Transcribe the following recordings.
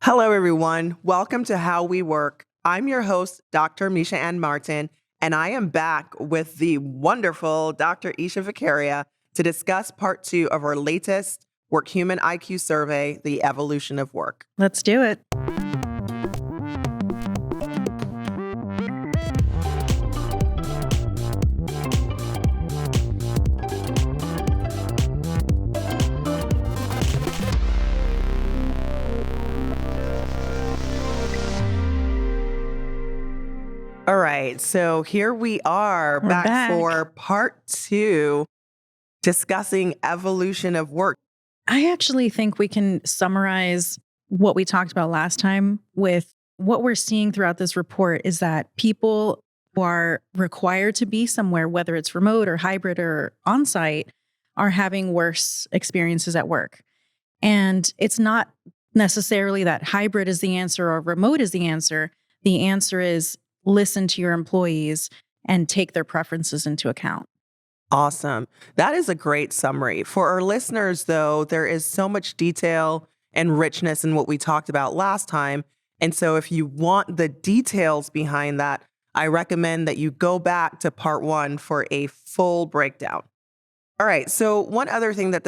Hello, everyone. Welcome to How We Work. I'm your host, Dr. Meisha-ann Martin, and I am back with the wonderful Dr. Isha Vicaria to discuss part 2 of our latest Work Human IQ survey, The Evolution of Work. Let's do it. All right, so here we are back for part 2, discussing evolution of work. I actually think we can summarize what we talked about last time with what we're seeing throughout this report is that people who are required to be somewhere, whether it's remote or hybrid or on-site, are having worse experiences at work. And it's not necessarily that hybrid is the answer or remote is the answer. The answer is listen to your employees and take their preferences into account. Awesome. That is a great summary. For our listeners, though, there is so much detail and richness in what we talked about last time. And so if you want the details behind that, I recommend that you go back to part 1 for a full breakdown. All right. So one other thing that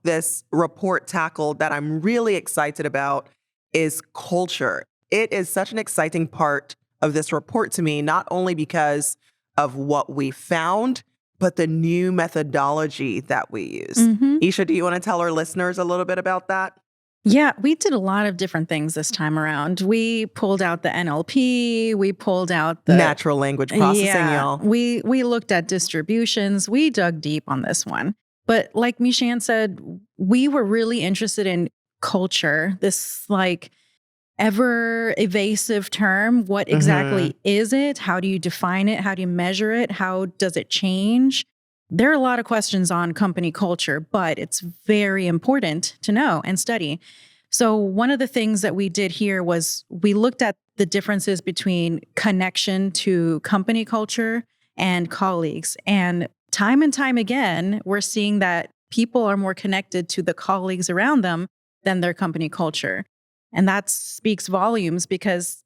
this report tackled that I'm really excited about is culture. It is such an exciting part of this report to me, not only because of what we found, but the new methodology that we use. Isha, do you want to tell our listeners a little bit about that? Yeah, we did a lot of different things this time around. We pulled out the NLP, we pulled out the natural language processing, y'all. We looked at distributions. We dug deep on this one. But like Meisha-ann said, we were really interested in culture, this ever evasive term. What exactly is it? How do you define it? How do you measure it? How does it change? There are a lot of questions on company culture, but it's very important to know and study. So one of the things that we did here was we looked at the differences between connection to company culture and colleagues. And time again, we're seeing that people are more connected to the colleagues around them than their company culture. And that speaks volumes because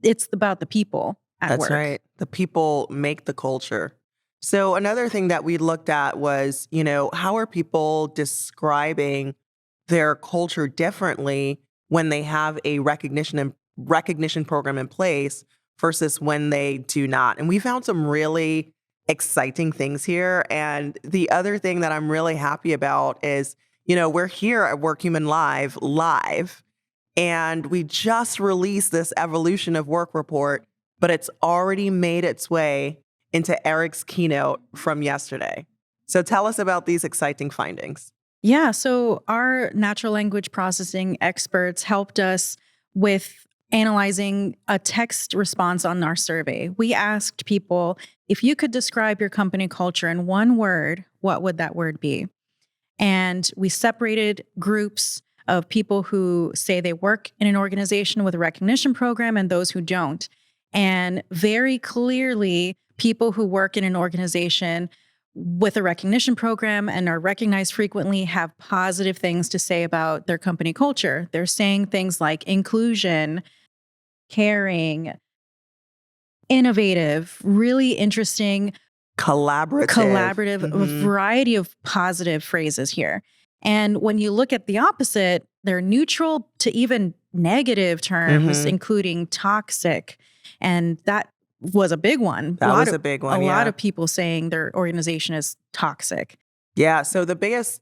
it's about the people at work. That's right. The people make the culture. So another thing that we looked at was, how are people describing their culture differently when they have a recognition program in place versus when they do not? And we found some really exciting things here. And the other thing that I'm really happy about is, we're here at Work Human live, and we just released this Evolution of Work report, but it's already made its way into Eric's keynote from yesterday. So tell us about these exciting findings. Yeah, so our natural language processing experts helped us with analyzing a text response on our survey. We asked people, if you could describe your company culture in one word, what would that word be? And we separated groups of people who say they work in an organization with a recognition program and those who don't. And very clearly, people who work in an organization with a recognition program and are recognized frequently have positive things to say about their company culture. They're saying things like inclusion, caring, innovative, really interesting, collaborative, a variety of positive phrases here. And when you look at the opposite, they're neutral to even negative terms, including toxic. And that was a big one. That was a big one. A lot of people saying their organization is toxic. Yeah. So the biggest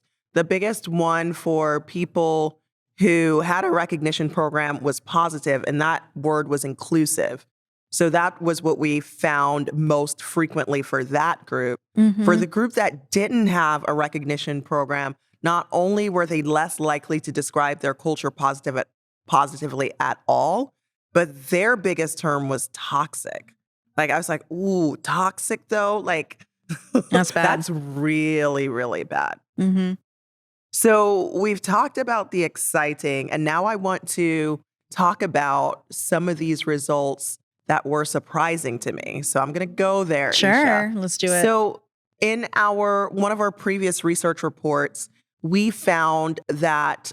one for people who had a recognition program was positive, and that word was inclusive. So that was what we found most frequently for that group. For the group that didn't have a recognition program, not only were they less likely to describe their culture positively at all, but their biggest term was toxic. I was like, ooh, toxic though? That's bad. That's really, really bad. So we've talked about the exciting, and now I want to talk about some of these results that were surprising to me. So I'm going to go there. Sure, Isha. Let's do it. So in one of our previous research reports, we found that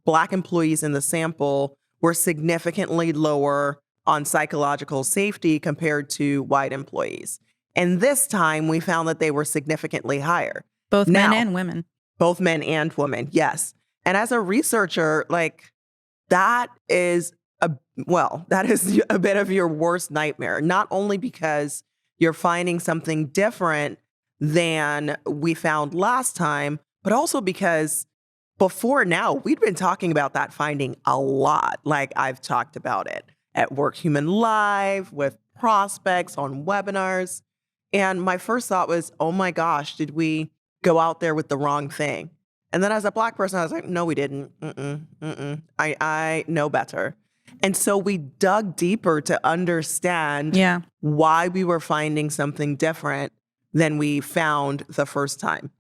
Black employees in the sample were significantly lower on psychological safety compared to white employees. And this time we found that they were significantly higher. Both men Now, and women. both men and women, yes. And as a researcher, like that is that is a bit of your worst nightmare, not only because you're finding something different than we found last time, but also because before now, we'd been talking about that finding a lot. Like I've talked about it at Work Human Live, with prospects, on webinars. And my first thought was, oh my gosh, did we go out there with the wrong thing? And then as a Black person, I was like, no, we didn't. I know better. And so we dug deeper to understand why we were finding something different than we found the first time.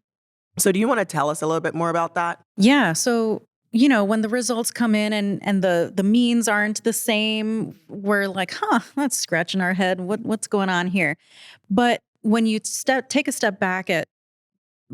So do you want to tell us a little bit more about that? Yeah. So, you know, when the results come in and the means aren't the same, we're like, that's scratching our head. What's going on here? But when you take a step back at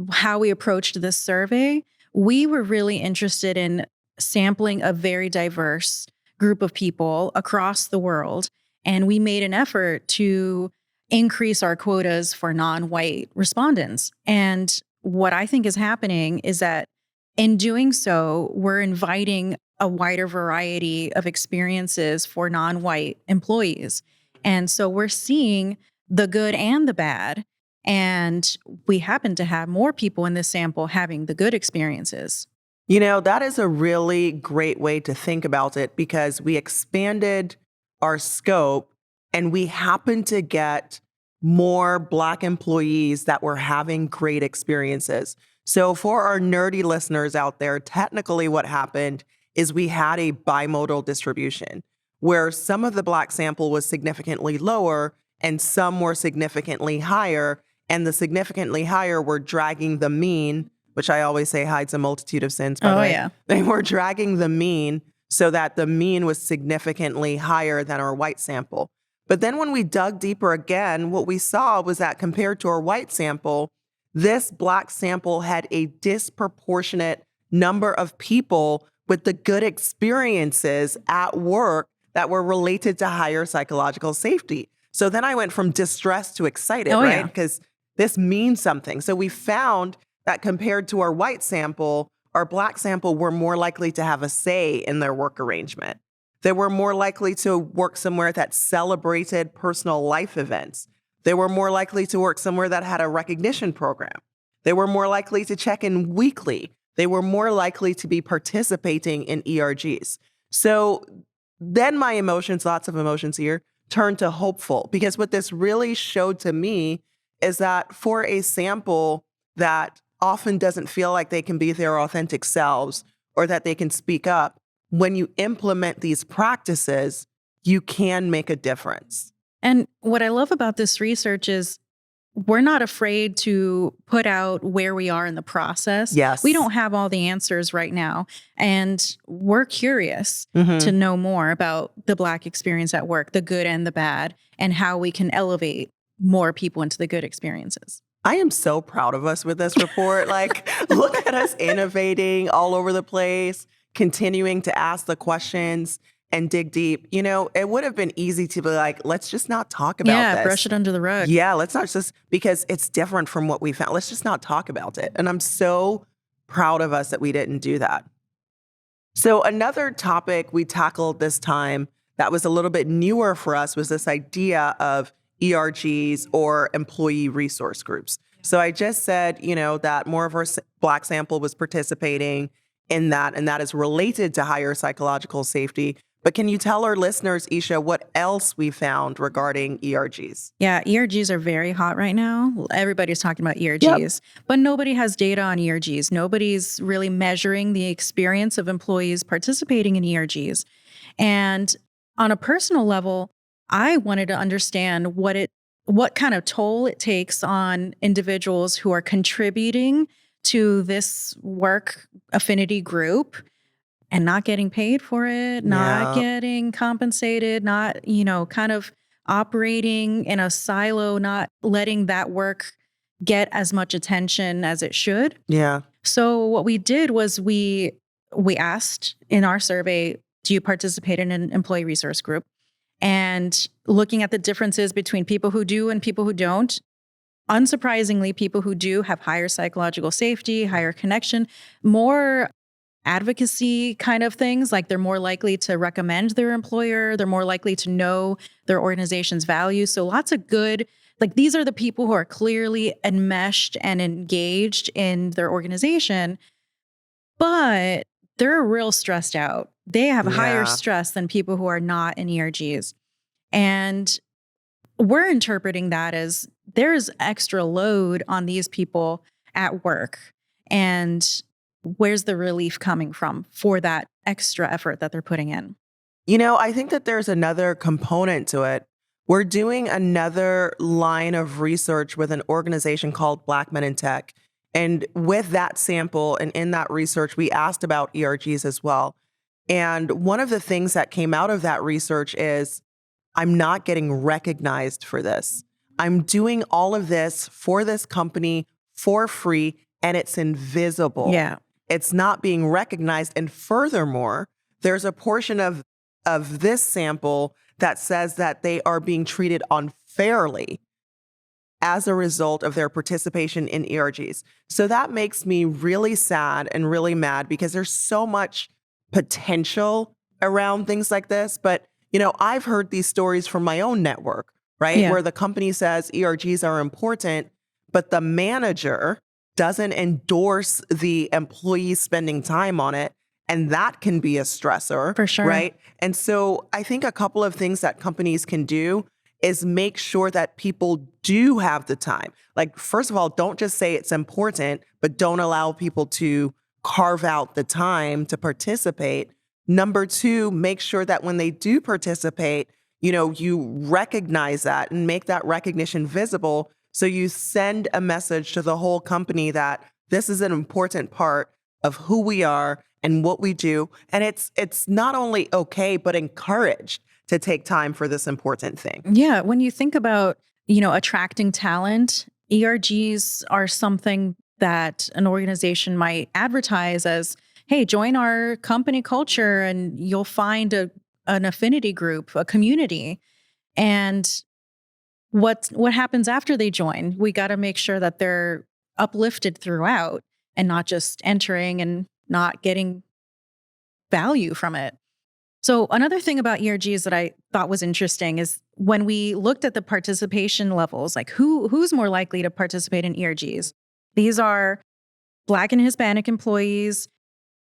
how we approached this survey, we were really interested in sampling a very diverse group of people across the world. And we made an effort to increase our quotas for non-white respondents. And what I think is happening is that in doing so, we're inviting a wider variety of experiences for non-white employees. And so we're seeing the good and the bad. And we happen to have more people in this sample having the good experiences. You know, that is a really great way to think about it, because we expanded our scope and we happened to get more Black employees that were having great experiences. So for our nerdy listeners out there, technically what happened is we had a bimodal distribution where some of the Black sample was significantly lower and some were significantly higher. And the significantly higher were dragging the mean, which I always say hides a multitude of sins, by the way. Yeah. They were dragging the mean so that the mean was significantly higher than our white sample. But then when we dug deeper again, what we saw was that compared to our white sample, this Black sample had a disproportionate number of people with the good experiences at work that were related to higher psychological safety. So then I went from distressed to excited, right? Because this means something. So we found that compared to our white sample, our Black sample were more likely to have a say in their work arrangement. They were more likely to work somewhere that celebrated personal life events. They were more likely to work somewhere that had a recognition program. They were more likely to check in weekly. They were more likely to be participating in ERGs. So then my emotions, lots of emotions here, turned to hopeful, because what this really showed to me is that for a sample that often doesn't feel like they can be their authentic selves or that they can speak up, when you implement these practices, you can make a difference. And what I love about this research is we're not afraid to put out where we are in the process. Yes. We don't have all the answers right now. And we're curious to know more about the Black experience at work, the good and the bad, and how we can elevate more people into the good experiences. I am so proud of us with this report. Like, look at us innovating all over the place, continuing to ask the questions and dig deep. You know, it would have been easy to be like, let's just not talk about this. Brush it under the rug. Yeah, let's not just, because it's different from what we found. Let's just not talk about it. And I'm so proud of us that we didn't do that. So another topic we tackled this time that was a little bit newer for us was this idea of ERGs, or employee resource groups. So I just said, you know, that more of our Black sample was participating in that, and that is related to higher psychological safety. But can you tell our listeners, Isha, what else we found regarding ERGs? Yeah, ERGs are very hot right now. Everybody's talking about ERGs, but nobody has data on ERGs. Nobody's really measuring the experience of employees participating in ERGs. And on a personal level, I wanted to understand what kind of toll it takes on individuals who are contributing to this work affinity group and not getting paid for it, not getting compensated, not, you know, kind of operating in a silo, not letting that work get as much attention as it should. Yeah. So what we did was we asked in our survey, Do you participate in an employee resource group? And looking at the differences between people who do and people who don't. Unsurprisingly, people who do have higher psychological safety, higher connection, more advocacy kind of things. Like they're more likely to recommend their employer. They're more likely to know their organization's values. So lots of good, like these are the people who are clearly enmeshed and engaged in their organization, but they're real stressed out. They have higher stress than people who are not in ERGs. And we're interpreting that as there's extra load on these people at work. And where's the relief coming from for that extra effort that they're putting in? I think that there's another component to it. We're doing another line of research with an organization called Black Men in Tech. And with that sample and in that research, we asked about ERGs as well. And one of the things that came out of that research is, I'm not getting recognized for this. I'm doing all of this for this company for free, and it's invisible. Yeah. It's not being recognized. And furthermore, there's a portion of this sample that says that they are being treated unfairly as a result of their participation in ERGs. So that makes me really sad and really mad because there's so much potential around things like this. But, I've heard these stories from my own network, right? Yeah. Where the company says ERGs are important, but the manager doesn't endorse the employee spending time on it. And that can be a stressor. For sure. Right. And so I think a couple of things that companies can do is make sure that people do have the time. Like, first of all, don't just say it's important, but don't allow people to carve out the time to participate. Number two, make sure that when they do participate, you recognize that and make that recognition visible. So you send a message to the whole company that this is an important part of who we are and what we do. And it's not only okay, but encouraged to take time for this important thing. Yeah. When you think about, attracting talent, ERGs are something that an organization might advertise as, hey, join our company culture and you'll find an affinity group, a community. And what happens after they join? We got to make sure that they're uplifted throughout and not just entering and not getting value from it. So another thing about ERGs that I thought was interesting is when we looked at the participation levels, like who's more likely to participate in ERGs? These are Black and Hispanic employees,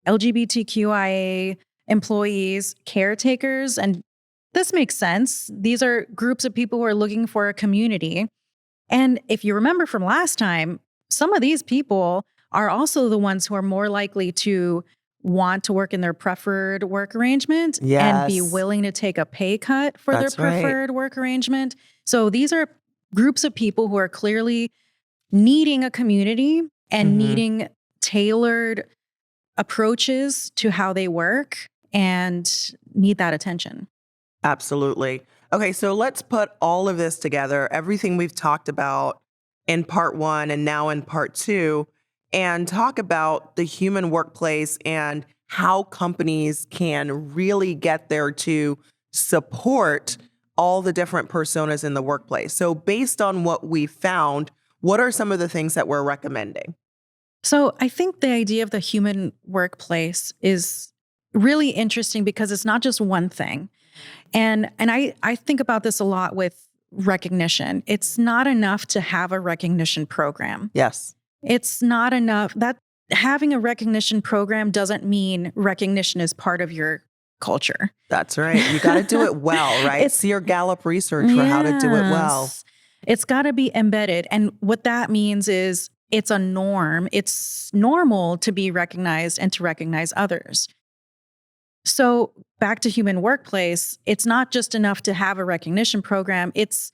LGBTQIA employees, caretakers, and this makes sense. These are groups of people who are looking for a community. And if you remember from last time, some of these people are also the ones who are more likely to want to work in their preferred work arrangement and be willing to take a pay cut for their preferred work arrangement. So these are groups of people who are clearly needing a community and needing tailored approaches to how they work and need that attention. Absolutely. Okay, so let's put all of this together, everything we've talked about in part one and now in part two, and talk about the human workplace and how companies can really get there to support all the different personas in the workplace. So based on what we found, what are some of the things that we're recommending? So I think the idea of the human workplace is really interesting because it's not just one thing. And I think about this a lot with recognition. It's not enough to have a recognition program. Yes. It's not enough. That having a recognition program doesn't mean recognition is part of your culture. That's right. You got to do it well, right? See your Gallup research for how to do it well. It's got to be embedded. And what that means is it's a norm. It's normal to be recognized and to recognize others. So back to human workplace, it's not just enough to have a recognition program. It's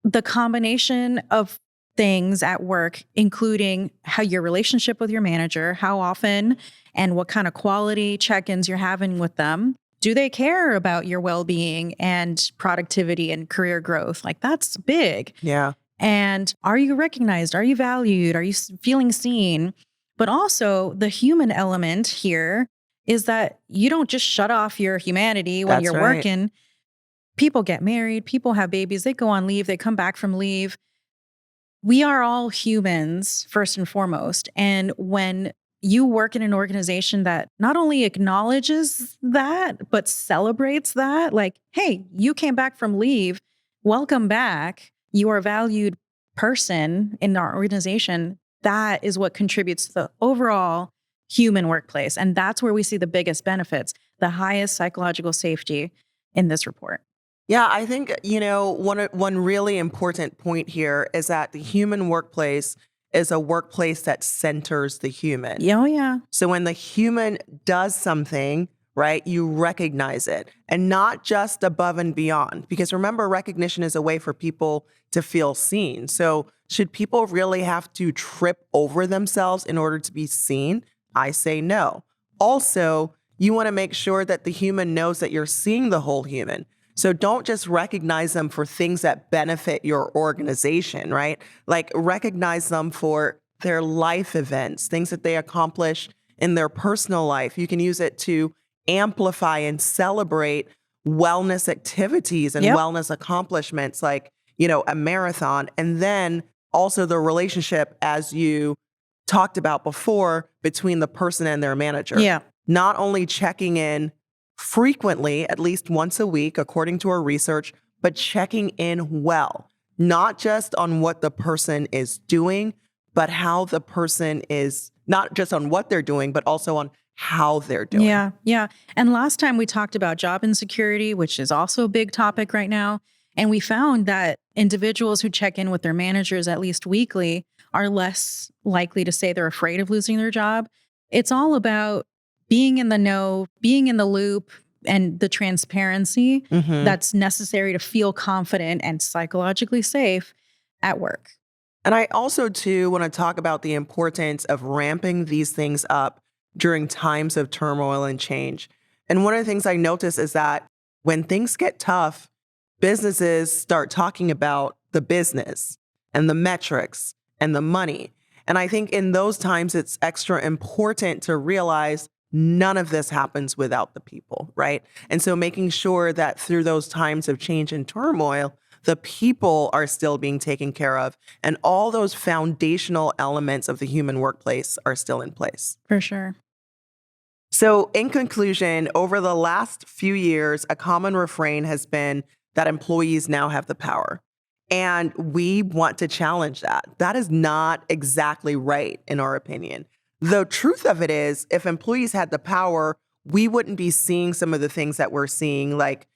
the combination of things at work, including how your relationship with your manager, how often and what kind of quality check-ins you're having with them. Do they care about your well-being and productivity and career growth? Like that's big. Yeah. And are you recognized? Are you valued? Are you feeling seen? But also the human element here is that you don't just shut off your humanity when That's you're right. working. People get married, people have babies, they go on leave, they come back from leave. We are all humans, first and foremost. And when you work in an organization that not only acknowledges that, but celebrates that, like, hey, you came back from leave, welcome back. You are a valued person in our organization. That is what contributes to the overall human workplace. And that's where we see the biggest benefits, the highest psychological safety in this report. Yeah, I think, one really important point here is that the human workplace is a workplace that centers the human. Yeah, oh, yeah. So when the human does something, right, you recognize it and not just above and beyond. Because remember, recognition is a way for people to feel seen. So should people really have to trip over themselves in order to be seen? I say no. Also, you want to make sure that the human knows that you're seeing the whole human. So don't just recognize them for things that benefit your organization, right? Like recognize them for their life events, things that they accomplish in their personal life. You can use it to amplify and celebrate wellness activities and wellness accomplishments like, a marathon. And then also the relationship, as you talked about before, between the person and their manager. Yeah. Not only checking in frequently, at least once a week, according to our research, but checking in well, not just on what the person is doing, but how the person is, not just on what they're doing, but also on how they're doing. Yeah, yeah. And last time we talked about job insecurity, which is also a big topic right now. And we found that individuals who check in with their managers at least weekly are less likely to say they're afraid of losing their job. It's all about being in the know, being in the loop, and the transparency that's necessary to feel confident and psychologically safe at work. And I also, too, want to talk about the importance of ramping these things up during times of turmoil and change. And one of the things I notice is that when things get tough, businesses start talking about the business and the metrics and the money. And I think in those times, it's extra important to realize none of this happens without the people, right? And so making sure that through those times of change and turmoil, the people are still being taken care of and all those foundational elements of the human workplace are still in place. For sure. So in conclusion, over the last few years, a common refrain has been that employees now have the power. And we want to challenge that. That is not exactly right, in our opinion. The truth of it is, if employees had the power, we wouldn't be seeing some of the things that we're seeing, like,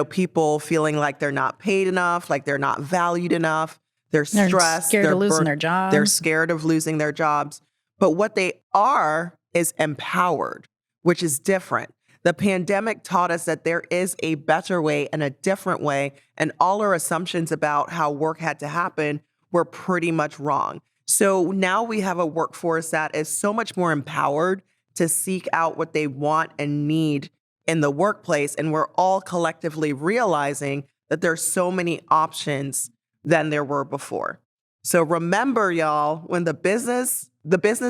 people feeling like they're not paid enough, like they're not valued enough. They're stressed. Scared they're of losing their jobs. They're scared of losing their jobs. But what they are is empowered, which is different. The pandemic taught us that there is a better way and a different way, and all our assumptions about how work had to happen were pretty much wrong. So now we have a workforce that is so much more empowered to seek out what they want and need in the workplace. And we're all collectively realizing that there's so many options than there were before. So remember, y'all, when the business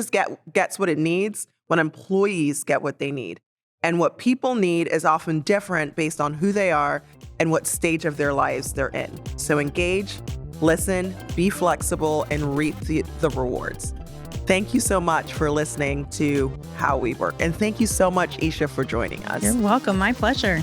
gets what it needs, when employees get what they need. And what people need is often different based on who they are and what stage of their lives they're in. So engage, listen, be flexible, and reap the rewards. Thank you so much for listening to How We Work. And thank you so much, Isha, for joining us. You're welcome. My pleasure.